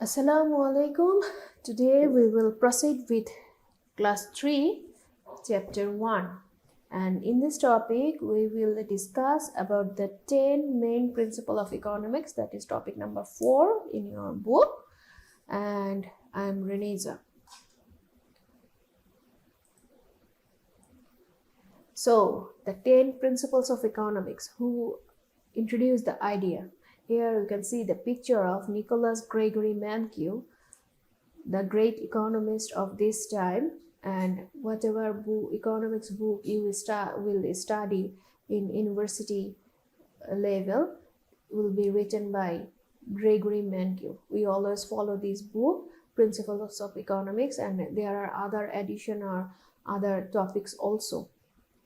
Assalamu alaikum. Today we will proceed with class 3 chapter 1, and in this topic we will discuss about the 10 main principles of economics. That is topic number 4 in your book, and I am Reneza. So the 10 principles of economics, who introduced the idea? Here you can see the picture of Nicholas Gregory Mankiw, the great economist of this time, and whatever economics book you will study in university level will be written by Gregory Mankiw. We always follow this book, Principles of Economics, and there are other edition or other topics also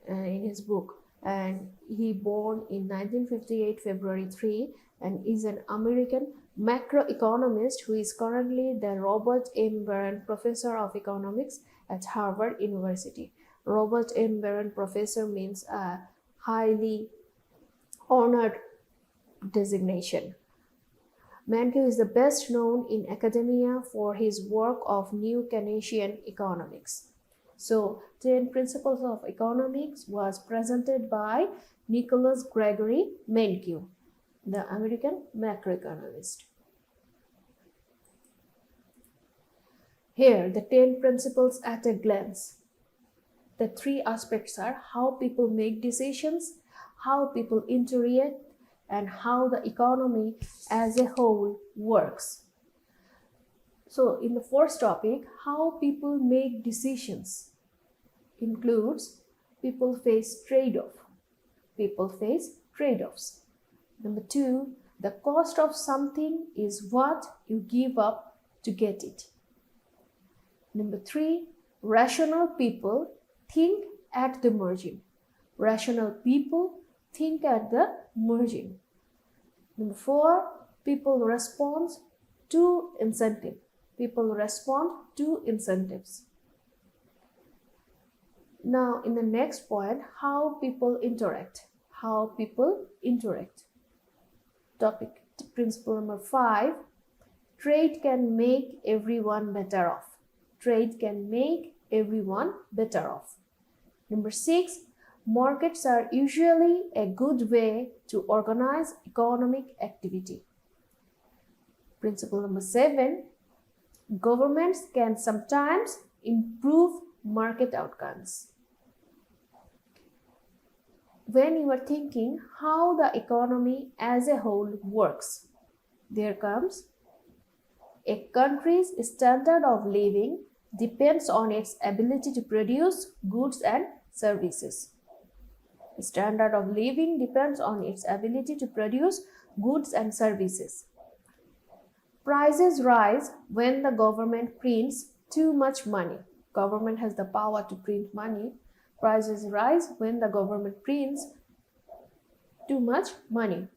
in his book. And he born in 1958 February 3 and is an American macroeconomist who is currently the Robert M. Barron Professor of Economics at Harvard University. Robert M. Barron Professor means a highly honored designation. Mankiw is the best known in academia for his work of New Keynesian economics. So, 10 Principles of Economics was presented by Nicholas Gregory Mankiw, the American macroeconomist. Here, the 10 principles at a glance. The 3 aspects are how people make decisions, how people interact, and how the economy as a whole works. So, in the first topic, how people make decisions includes people face trade-off. People face trade-offs. Number 2, the cost of something is what you give up to get it. Number 3, rational people think at the margin. Rational people think at the margin. Number 4, people respond to incentive. People respond to incentives. Now, in the next point, how people interact. How people interact. Topic principle number 5, trade can make everyone better off. Trade can make everyone better off. Number 6, markets are usually a good way to organize economic activity. Principle number 7, governments can sometimes improve market outcomes. When you are thinking how the economy as a whole works, there comes a country's standard of living depends on its ability to produce goods and services. The standard of living depends on its ability to produce goods and services. Prices rise when the government prints too much money. Government has the power to print money. Prices rise when the government prints too much money.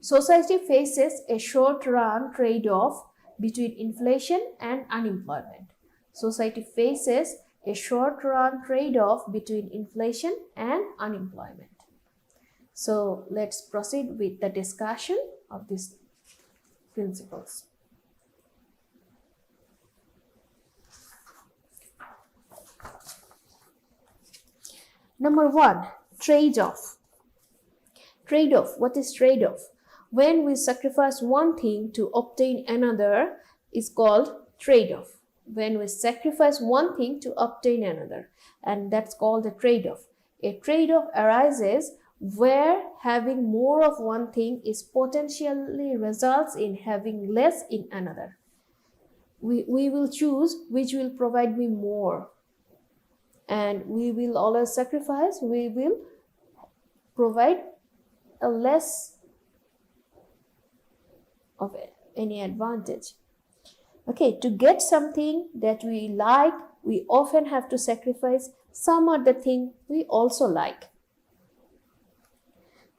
Society faces a short-run trade-off between inflation and unemployment. Society faces a short-run trade-off between inflation and unemployment. So let's proceed with the discussion of these principles. Number 1, trade-off. Trade-off. What is trade-off? When we sacrifice one thing to obtain another is called trade-off. When we sacrifice one thing to obtain another, and that's called a trade-off. A trade-off arises where having more of one thing is potentially results in having less in another. We will choose which will provide me more, and we will always sacrifice, we will provide a less of any advantage. Okay, to get something that we like, we often have to sacrifice some other thing we also like.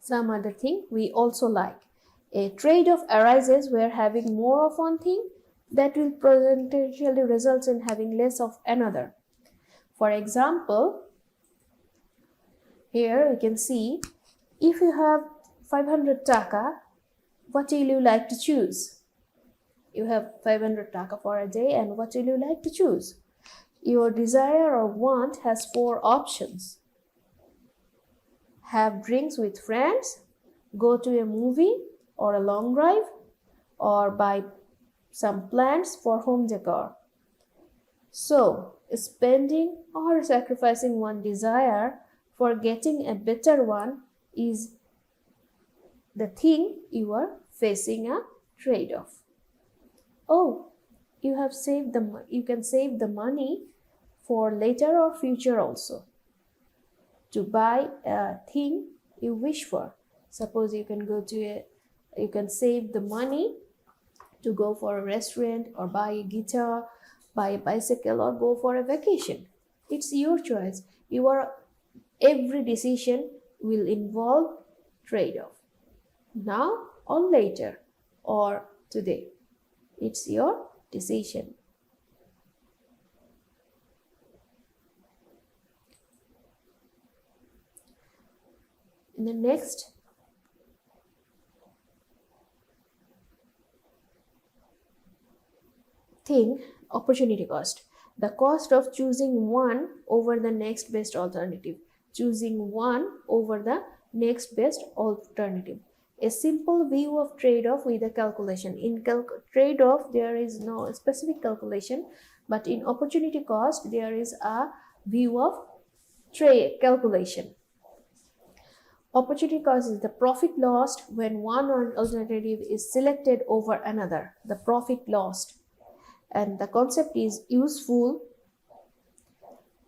Some other thing we also like. A trade-off arises where having more of one thing that will potentially result in having less of another. For example, here you can see, if you have 500 taka, what will you like to choose? You have 500 taka for a day, and what will you like to choose? Your desire or want has 4 options. Have drinks with friends, go to a movie or a long drive, or buy some plants for home decor. So, spending or sacrificing one desire for getting a better one is the thing you are facing a trade-off. Oh, you can save the money for later or future also to buy a thing you wish for. Suppose you can save the money to go for a restaurant or buy a guitar, buy a bicycle, or go for a vacation. It's your choice. Every decision will involve trade-off. Now or later or today. It's your decision. In the next thing, opportunity cost. The cost of choosing one over the next best alternative. Choosing one over the next best alternative. A simple view of trade-off with a calculation. In trade-off, there is no specific calculation, but in opportunity cost, there is a view of calculation. Opportunity cost is the profit lost when one alternative is selected over another. The profit lost. And the concept is useful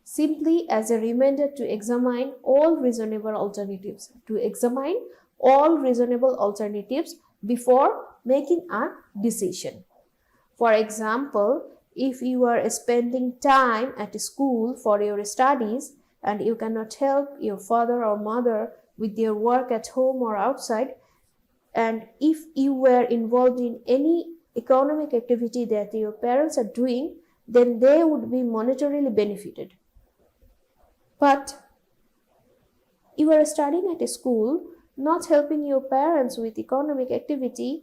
simply as a reminder to examine all reasonable alternatives. Before making a decision. For example, if you are spending time at school for your studies and you cannot help your father or mother with their work at home or outside, and if you were involved in any economic activity that your parents are doing, then they would be monetarily benefited. But you are studying at a school, not helping your parents with economic activity.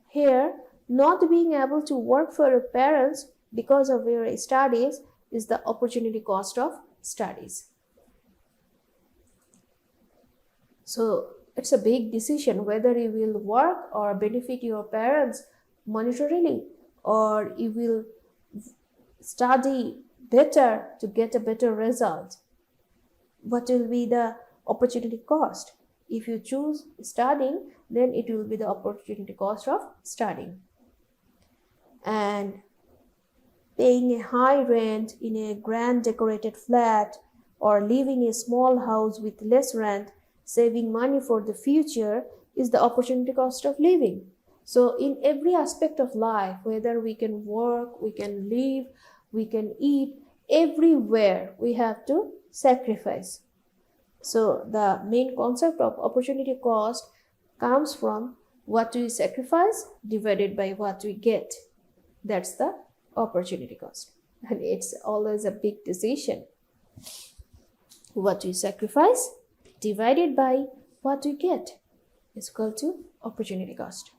Here, not being able to work for your parents because of your studies is the opportunity cost of studies. So it's a big decision whether you will work or benefit your parents monetarily, or you will study better to get a better result. What will be the opportunity cost? If you choose studying, then it will be the opportunity cost of studying. And paying a high rent in a grand decorated flat or living in a small house with less rent, saving money for the future, is the opportunity cost of living. So in every aspect of life, whether we can work, we can live, we can eat, everywhere we have to sacrifice. So the main concept of opportunity cost comes from what we sacrifice divided by what we get. That's the opportunity cost. And it's always a big decision. What we sacrifice divided by what we get is equal to opportunity cost.